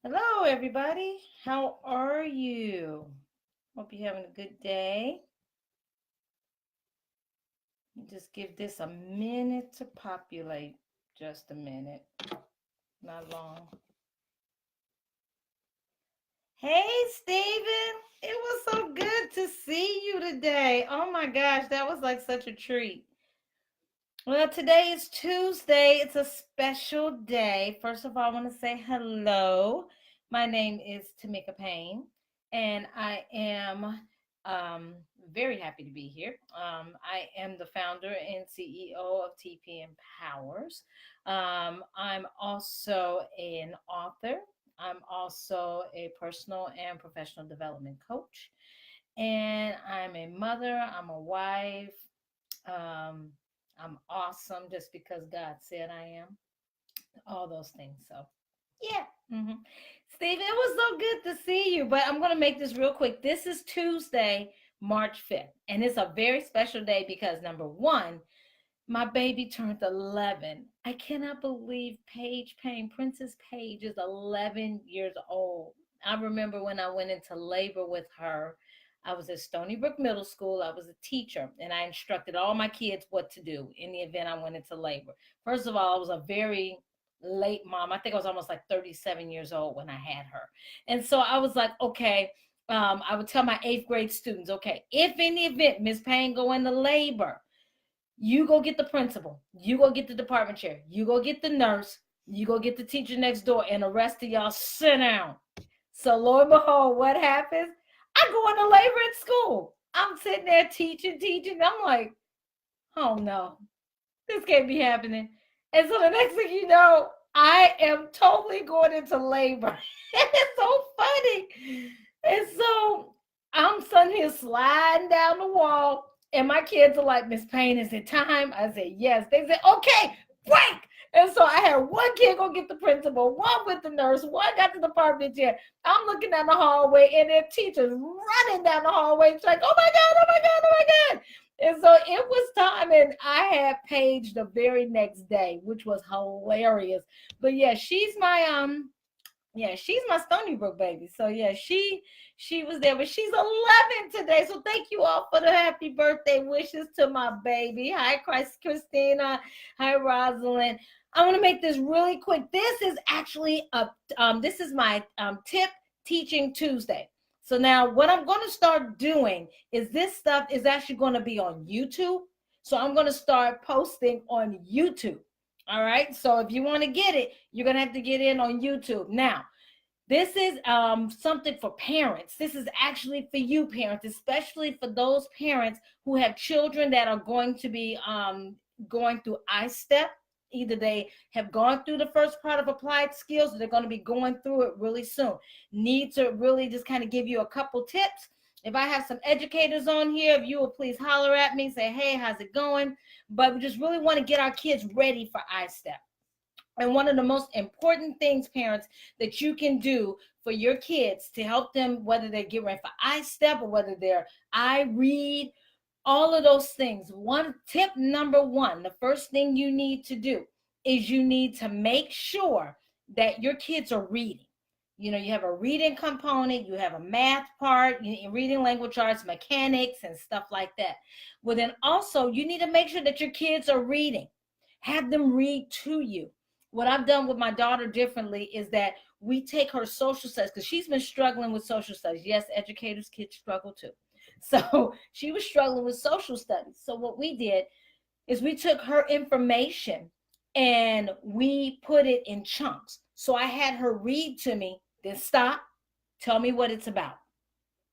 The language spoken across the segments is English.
Hello, everybody. How are you? Hope you're having a good day. Just give this a minute to populate. Just a minute, not long. Hey, Steven. It was so good to see you today. Oh my gosh, that was like such a treat. Well, today is Tuesday. It's a special day. First of all, I want to say hello. My name is Tamika Payne, and I am um, very happy to be here. I am the founder and CEO of TP Empowers. I'm also an author. I'm also a personal and professional development coach, and I'm a mother. I'm a wife. Um, I'm awesome just because God said I am. All those things. So, yeah. Steve, it was so good to see you. But I'm going to make this real quick. This is Tuesday, March 5th. And it's a very special day because number one, my baby turned 11. I cannot believe Paige Payne, Princess Paige, is 11 years old. I remember when I went into labor with her. I was at Stony Brook Middle School. I was a teacher, and I instructed all my kids what to do in the event I went into labor. First of all, I was a very late mom. I think I was almost like 37 years old when I had her. And so I was like, okay, I would tell my eighth grade students, okay, if in the event Miss Payne go into labor, you go get the principal. You go get the department chair. You go get the nurse. You go get the teacher next door, and the rest of y'all sit down. So lo and behold, what happens? I go into labor at school. I'm sitting there teaching. I'm like, oh no, this can't be happening. And so the next thing you know, I am totally going into labor. It's so funny. And so I'm sitting here sliding down the wall, and my kids are like, Miss Payne, is it time? I said, yes. They said, okay, break. And so I had one kid go get the principal, one with the nurse, one got the department chair. I'm looking down the hallway, and their teachers running down the hallway. It's like, oh my God, oh my God, oh my God. And so it was time, and I had Paige the very next day, which was hilarious. But yeah, she's my Stony Brook baby. So yeah, she was there, but she's 11 today. So thank you all for the happy birthday wishes to my baby. Hi, Christina. Hi, Rosalind. I want to make this really quick. This is actually this is my tip teaching Tuesday. So now what I'm going to start doing is this stuff is actually going to be on YouTube. So I'm going to start posting on YouTube. All right. So if you want to get it, you're going to have to get in on YouTube. Now, this is something for parents. This is actually for you parents, especially for those parents who have children that are going to be going through I-STEP. Either they have gone through the first part of applied skills, or they're going to be going through it really soon. Need to really just kind of give you a couple tips. If I have some educators on here, if you will please holler at me, say, hey, how's it going? But we just really want to get our kids ready for I-STEP. And one of the most important things, parents, that you can do for your kids to help them, whether they're getting ready for I-STEP or whether they're I-read, all of those things. One tip number one, the first thing you need to do is you need to make sure that your kids are reading. You know, you have a reading component, you have a math part, reading language arts, mechanics, and stuff like that. Well, then also you need to make sure that your kids are reading. Have them read to you. What I've done with my daughter differently is that we take her social studies, because she's been struggling with social studies. Yes, educators' kids struggle too. So she was struggling with social studies. So what we did is we took her information and we put it in chunks. So I had her read to me, then stop, tell me what it's about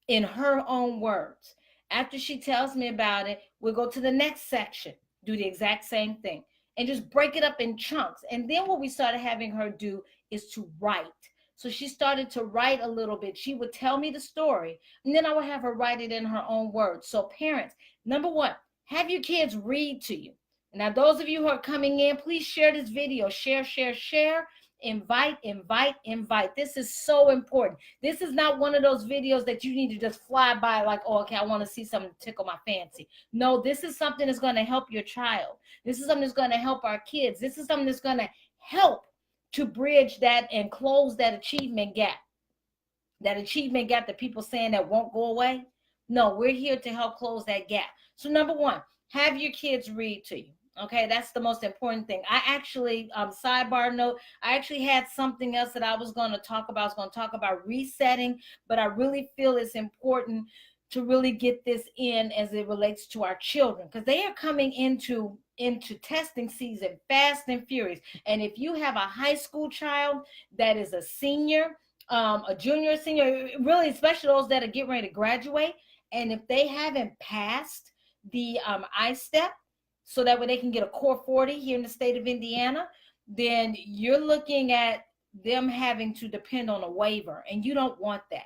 in her own words. After she tells me about it, we'll go to the next section, do the exact same thing, and just break it up in chunks. And then what we started having her do is to write. So she started to write a little bit. She would tell me the story, and then I would have her write it in her own words. So parents, number one, have your kids read to you. Now, those of you who are coming in, please share this video. Share, share, share. Invite, invite, invite. This is so important. This is not one of those videos that you need to just fly by like, oh, okay, I want to see something to tickle my fancy. No, this is something that's going to help your child. This is something that's going to help our kids. This is something that's going to help to bridge that and close that achievement gap. That achievement gap that people saying that won't go away. No, we're here to help close that gap. So number one, have your kids read to you. Okay, that's the most important thing. I actually, sidebar note, I actually had something else that I was going to talk about. I was going to talk about resetting, but I really feel it's important to really get this in as it relates to our children, because they are coming into testing season fast and furious. And if you have a high school child that is a senior, a junior, senior, really, especially those that are getting ready to graduate, and if they haven't passed the I-STEP, so that way they can get a core 40 here in the state of Indiana, then you're looking at them having to depend on a waiver, and you don't want that.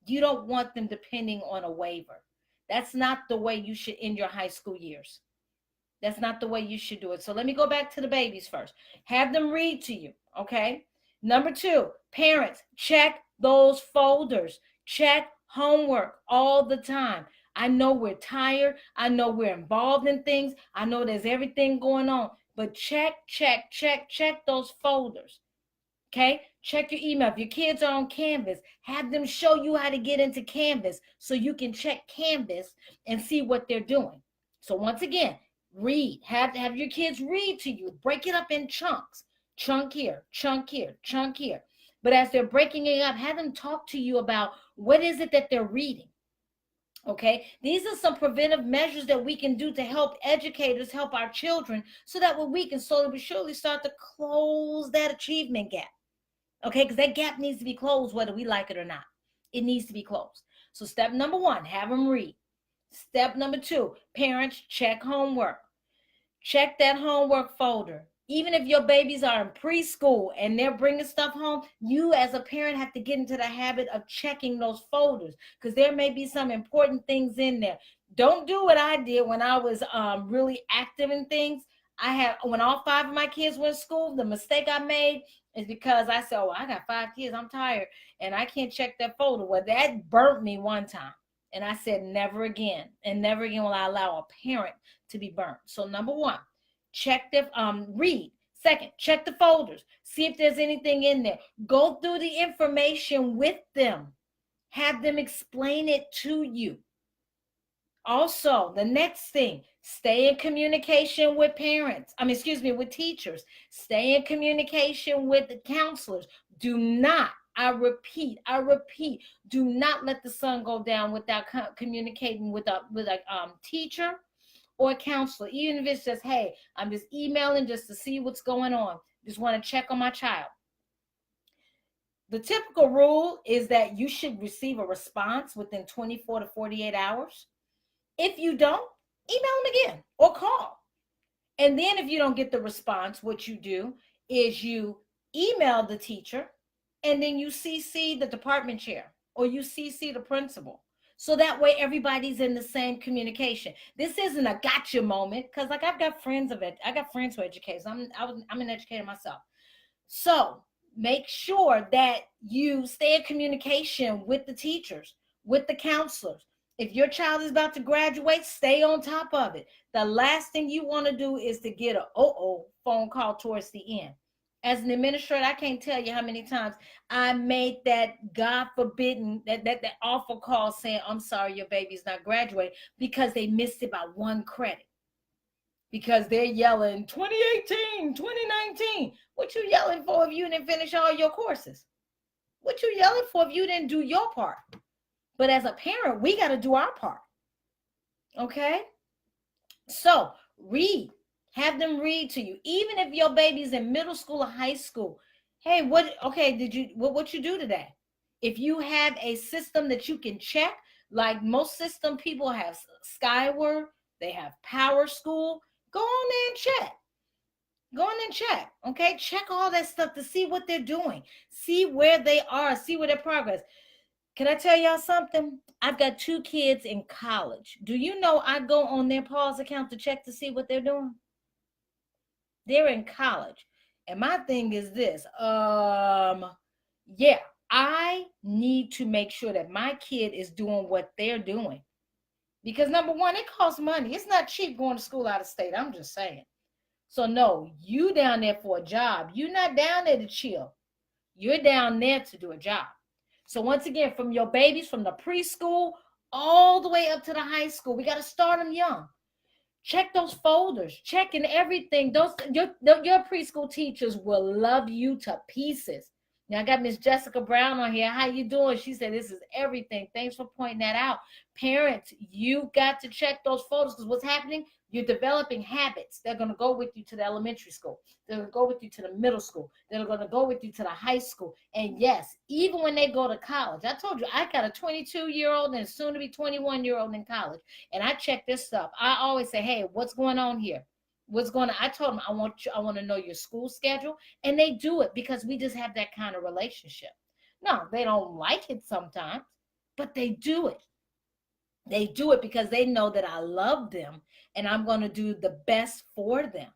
You don't want them depending on a waiver. That's not the way you should end your high school years. That's not the way you should do it. So let me go back to the babies first. Have them read to you, okay? Number two, parents, check those folders. Check homework all the time. I know we're tired. I know we're involved in things. I know there's everything going on. But check those folders. Okay? Check your email. If your kids are on Canvas, have them show you how to get into Canvas so you can check Canvas and see what they're doing. So once again, read. Have your kids read to you. Break it up in chunks. Chunk here, chunk here, chunk here. But as they're breaking it up, have them talk to you about what is it that they're reading. Okay, these are some preventive measures that we can do to help educators help our children, so that way we can slowly but surely start to close that achievement gap. Okay, because that gap needs to be closed whether we like it or not. It needs to be closed. So step number one, have them read. Step number two, parents, check homework. Check that homework folder. Even if your babies are in preschool and they're bringing stuff home, you as a parent have to get into the habit of checking those folders, because there may be some important things in there. Don't do what I did when I was really active in things. When all 5 of my kids were in school, the mistake I made is because I said, oh, I got 5 kids, I'm tired, and I can't check that folder. Well, that burnt me one time. And I said, never again. And never again will I allow a parent to be burnt. So number one, check the read. Second, check the folders. See if there's anything in there. Go through the information with them. Have them explain it to you. Also, the next thing, stay in communication with with teachers. Stay in communication with the counselors. Do not, I repeat, do not let the sun go down without communicating with a teacher or a counselor. Even if it's just, hey, I'm just emailing just to see what's going on. Just want to check on my child. The typical rule is that you should receive a response within 24 to 48 hours. If you don't, email them again or call. And then if you don't get the response, what you do is you email the teacher, and then you CC the department chair or you CC the principal. So that way everybody's in the same communication. This isn't a gotcha moment, because like I've got friends who educate. I'm an educator myself. So make sure that you stay in communication with the teachers, with the counselors. If your child is about to graduate, stay on top of it. The last thing you want to do is to get a phone call towards the end. As an administrator, I can't tell you how many times I made that God forbidden, that awful call saying, I'm sorry, your baby's not graduating, because they missed it by 1 credit. Because they're yelling 2018, 2019. What you yelling for if you didn't finish all your courses? What you yelling for if you didn't do your part? But as a parent, we got to do our part. Okay? So read. Have them read to you. Even if your baby's in middle school or high school. Hey, what you do today? If you have a system that you can check, like most system people have Skyward, they have Power School, go on there and check. Go on and check. Okay? Check all that stuff to see what they're doing. See where they are. See where their progress. Can I tell y'all something? I've got 2 kids in college. Do you know I go on their pause account to check to see what they're doing? They're in college. And my thing is this. I need to make sure that my kid is doing what they're doing. Because number one, it costs money. It's not cheap going to school out of state. I'm just saying. So no, you down there for a job. You're not down there to chill. You're down there to do a job. So once again, from your babies, from the preschool all the way up to the high school, we got to start them young. Check those folders, checking everything. Those your preschool teachers will love you to pieces. Now I got Miss Jessica Brown on here. How you doing? She said this is everything. Thanks for pointing that out. Parents, you got to check those folders, because what's happening? You're developing habits. They're going to go with you to the elementary school. They're going to go with you to the middle school. They're going to go with you to the high school. And yes, even when they go to college, I told you, I got a 22-year-old and soon to be 21-year-old in college. And I check this stuff. I always say, hey, what's going on here? What's going on? I told them, I want to know your school schedule. And they do it because we just have that kind of relationship. No, they don't like it sometimes, but they do it. They do it because they know that I love them and I'm going to do the best for them.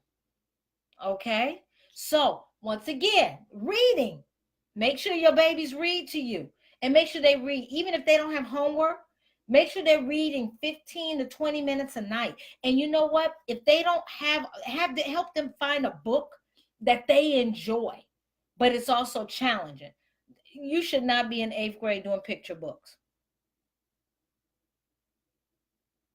Okay? So, once again, reading. Make sure your babies read to you, and make sure they read. Even if they don't have homework, make sure they're reading 15 to 20 minutes a night. And you know what? If they don't have to help them find a book that they enjoy, but it's also challenging. You should not be in 8th grade doing picture books.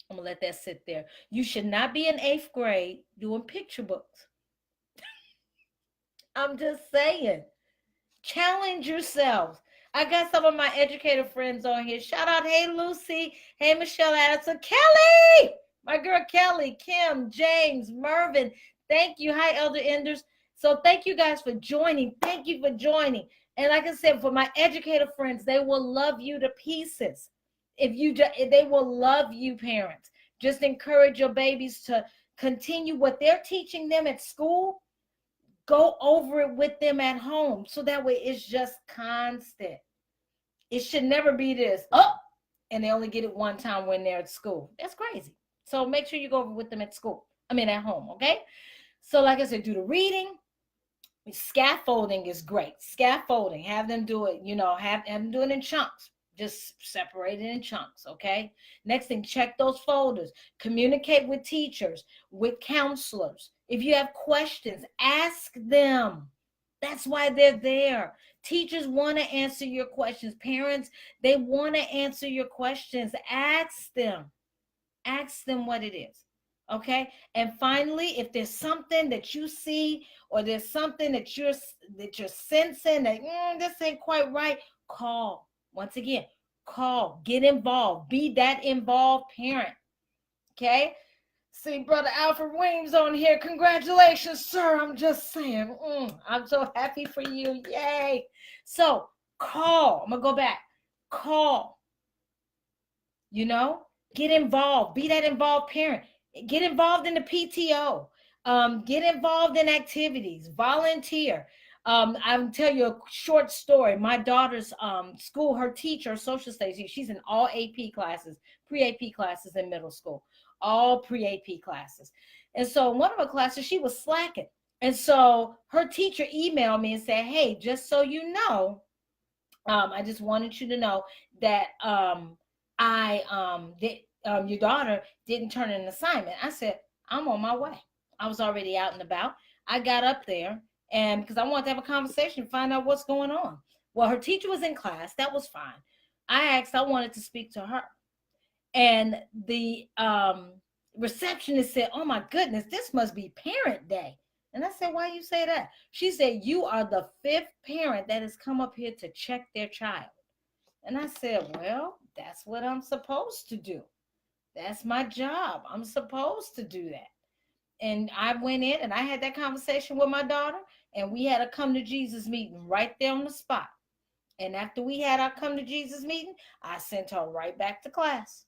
I'm going to let that sit there. You should not be in 8th grade doing picture books. I'm just saying. Challenge yourselves. I got some of my educator friends on here. Shout out, hey, Lucy. Hey, Michelle Addison. Kelly! My girl Kelly, Kim, James, Mervin. Thank you. Hi, Elder Enders. So thank you guys for joining. Thank you for joining. And like I said, for my educator friends, they will love you to pieces. They will love you, parents. Just encourage your babies to continue what they're teaching them at school. Go over it with them at home, so that way it's just constant. It should never be this, and they only get it one time when they're at school. That's crazy. So make sure you go over with them at home, okay? So like I said, do the reading. Scaffolding is great. Scaffolding, have them do it, have them do it in chunks. Just separate it in chunks, okay? Next thing, check those folders. Communicate with teachers, with counselors. If you have questions, ask them. That's why they're there. Teachers want to answer your questions. Parents, they want to answer your questions. Ask them. Ask them what it is, okay? And finally, if there's something that you see, or there's something that you're sensing that this ain't quite right, call. Once again, call, get involved, be that involved parent, okay? See, Brother Alfred Williams on here. Congratulations, sir. I'm just saying, I'm so happy for you. Yay. So call. I'm going to go back. Call. Get involved. Be that involved parent. Get involved in the PTO. Get involved in activities. Volunteer. I'll tell you a short story. My daughter's school, her teacher, social studies, she's in all AP classes, pre-AP classes in middle school, all pre-AP classes. And so in one of her classes, she was slacking. And so her teacher emailed me and said, hey, just so you know, I just wanted you to know that your daughter didn't turn in an assignment. I said, I'm on my way. I was already out and about. I got up there, and because I wanted to have a conversation, find out what's going on. Well, her teacher was in class. That was fine. I wanted to speak to her. And the receptionist said, oh my goodness, this must be parent day. And I said, why you say that? She said, you are the 5th parent that has come up here to check their child. And I said, well, that's what I'm supposed to do. That's my job. I'm supposed to do that. And I went in and I had that conversation with my daughter, and we had a come to Jesus meeting right there on the spot. And after we had our come to Jesus meeting, I sent her right back to class.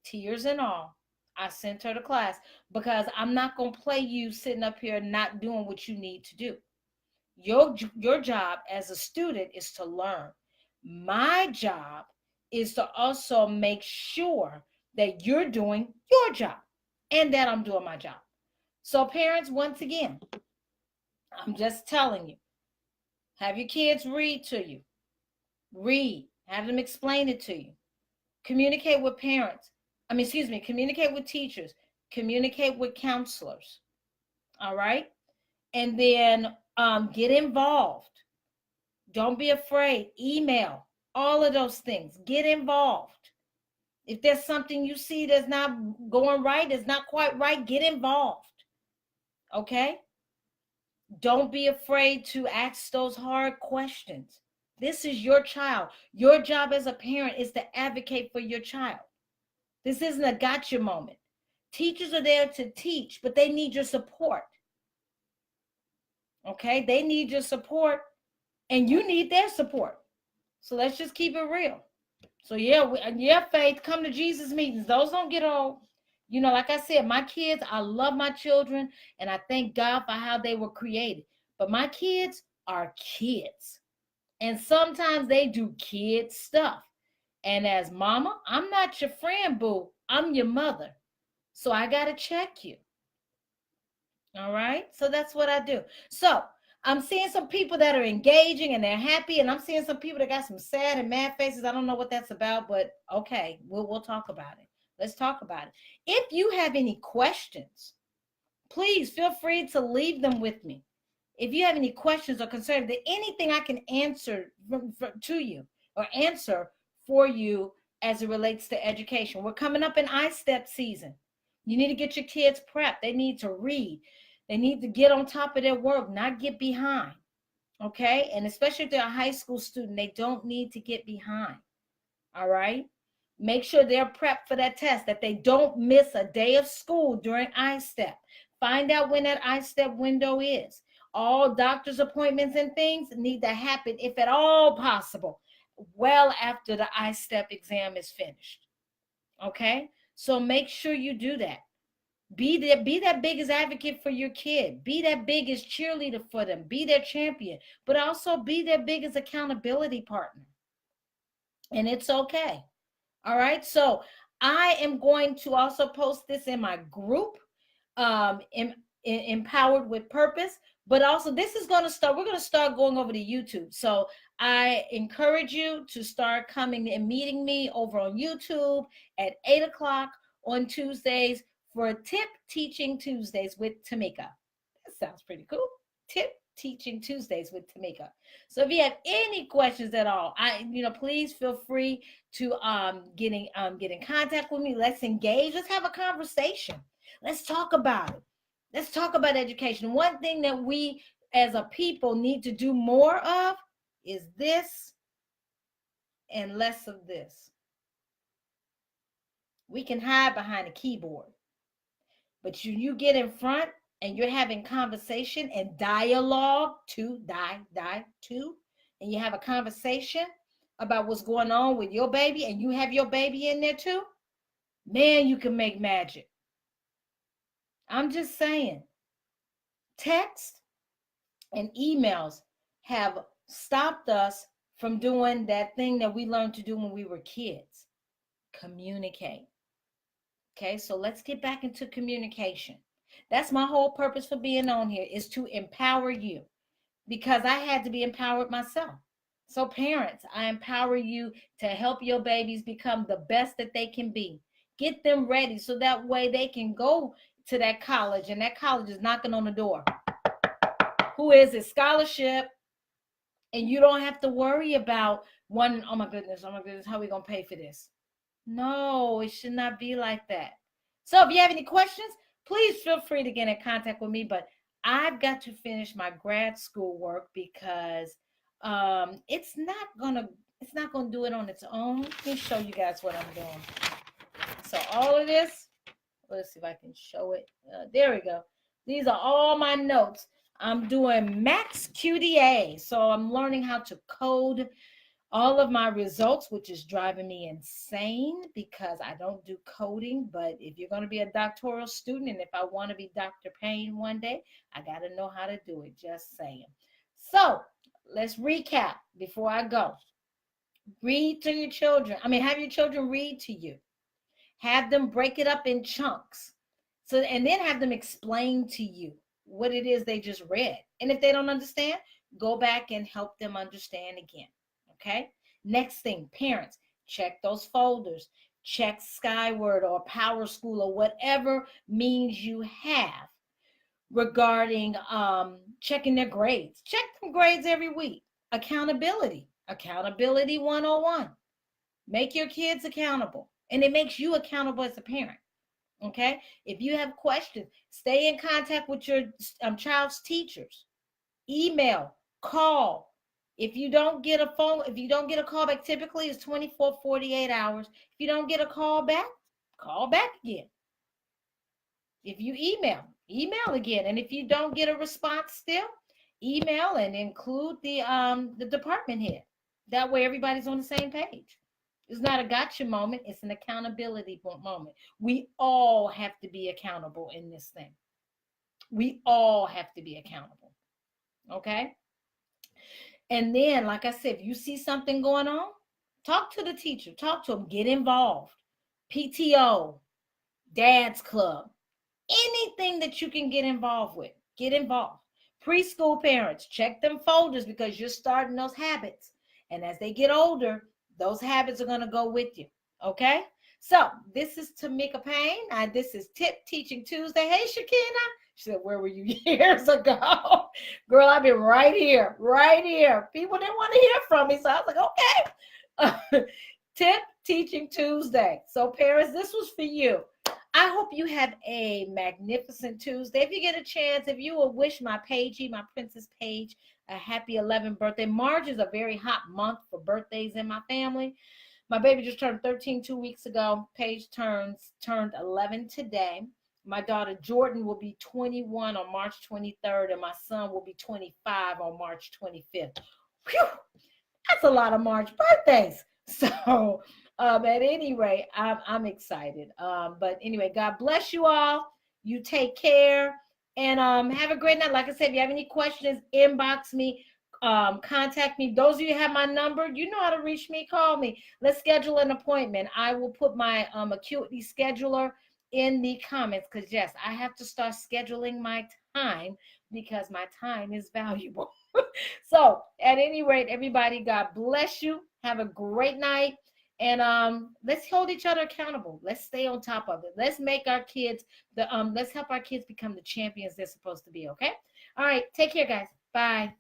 Tears and all. I sent her to class because I'm not going to play you sitting up here not doing what you need to do. Your job as a student is to learn. My job is to also make sure that you're doing your job and that I'm doing my job. So parents, once again, I'm just telling you, have your kids read to you. Read. Have them explain it to you. Communicate with parents. Communicate with teachers. Communicate with counselors. All right. And then get involved. Don't be afraid. Email, all of those things. Get involved. If there's something you see that's not going right, it's not quite right, get involved. Okay? Don't be afraid to ask those hard questions. This is your child. Your job as a parent is to advocate for your child. This isn't a gotcha moment. Teachers are there to teach, but they need your support. Okay? They need your support, and you need their support. So let's just keep it real. So yeah, Faith, come to Jesus meetings. Those don't get old. You know, like I said, my kids, I love my children, and I thank God for how they were created. But my kids are kids. And sometimes they do kid stuff. And as mama, I'm not your friend, boo. I'm your mother. So I got to check you. All right. So that's what I do. So I'm seeing some people that are engaging and they're happy. And I'm seeing some people that got some sad and mad faces. I don't know what that's about, but okay, we'll talk about it. Let's talk about it. If you have any questions, please feel free to leave them with me. If you have any questions or concerns, that anything I can answer to you or answer for you as it relates to education. We're coming up in I-STEP season. You need to get your kids prepped. They need to read. They need to get on top of their work, not get behind. Okay? And especially if they're a high school student, they don't need to get behind. All right? Make sure they're prepped for that test, that they don't miss a day of school during I-STEP. Find out when that I-STEP window is. All doctor's appointments and things need to happen, if at all possible, well after the I-STEP exam is finished. Okay? So make sure you do that. Be that biggest advocate for your kid. Be that biggest cheerleader for them. Be their champion, but also be their biggest accountability partner. And it's okay. All right. So I am going to also post this in my group, Empowered with Purpose. But also, this is going to start. We're going to start going over to YouTube. So I encourage you to start coming and meeting me over on YouTube at 8 o'clock on Tuesdays for Tip Teaching Tuesdays with Tamika. That sounds pretty cool. Tip Teaching Tuesdays with Tamika. So if you have any questions at all, please feel free to get in contact with me. Let's engage. Let's have a conversation. Let's talk about it. Let's talk about education. One thing that we as a people need to do more of is this and less of this. We can hide behind a keyboard, but you get in front and you're having conversation and dialogue and you have a conversation about what's going on with your baby, and you have your baby in there too, man, you can make magic. I'm just saying, text and emails have stopped us from doing that thing that we learned to do when we were kids. Communicate. Okay, so let's get back into communication. That's my whole purpose for being on here, is to empower you, because I had to be empowered myself. So parents, I empower you to help your babies become the best that they can be. Get them ready so that way they can go to that college, and that college is knocking on the door. Who is it? Scholarship. And you don't have to worry about one, oh my goodness, how are we going to pay for this? No, it should not be like that. So if you have any questions, please feel free to get in contact with me. But I've got to finish my grad school work, because it's not gonna do it on its own. Let me show you guys what I'm doing. So all of this, let's see if I can show it. There we go. These are all my notes. I'm doing Max QDA. So I'm learning how to code all of my results, which is driving me insane because I don't do coding. But if you're going to be a doctoral student, and if I want to be Dr. Payne one day, I got to know how to do it. Just saying. So let's recap before I go. Read to your children. Have your children read to you. Have them break it up in chunks. And then have them explain to you what it is they just read. And if they don't understand, go back and help them understand again. Okay. Next thing, parents, check those folders. Check Skyward or Power School or whatever means you have. regarding checking their grades. Check them grades every week. Accountability 101. Make your kids accountable, and it makes you accountable as a parent. Okay, if you have questions, stay in contact with your child's teachers. Email, call. If you don't get a call back, typically it's 24, 48 hours. If you don't get a call back again. If you email again. And if you don't get a response still, email and include the department head. That way everybody's on the same page. It's not a gotcha moment. It's an accountability moment. We all have to be accountable in this thing. We all have to be accountable. Okay? And then, like I said, if you see something going on, talk to the teacher. Talk to them. Get involved. PTO, dad's club, anything that you can get involved with. Get involved. Preschool parents, check them folders because you're starting those habits. And as they get older, those habits are going to go with you. Okay? So this is Tamika Payne. This is Tip Teaching Tuesday. Hey, Shakina. She said, where were you years ago? Girl, I've been right here. People didn't want to hear from me. So I was like, okay. Tip Teaching Tuesday. So parents, this was for you. I hope you have a magnificent Tuesday. If you get a chance, if you will wish my Paigey, my Princess Paige, a happy 11th birthday. March is a very hot month for birthdays in my family. My baby just turned 13 2 weeks ago. Paige turned 11 today. My daughter Jordan will be 21 on March 23rd, and my son will be 25 on March 25th. Whew, that's a lot of March birthdays. So at any rate, I'm excited. But anyway, God bless you all. You take care and have a great night. Like I said, if you have any questions, inbox me, contact me. Those of you who have my number, you know how to reach me. Call me. Let's schedule an appointment. I will put my Acuity scheduler in the comments because yes, I have to start scheduling my time because my time is valuable. So at any rate, everybody, God bless you. Have a great night. And let's hold each other accountable. Let's stay on top of it. Let's make our kids let's help our kids become the champions they're supposed to be. Okay. All right. Take care, guys. Bye.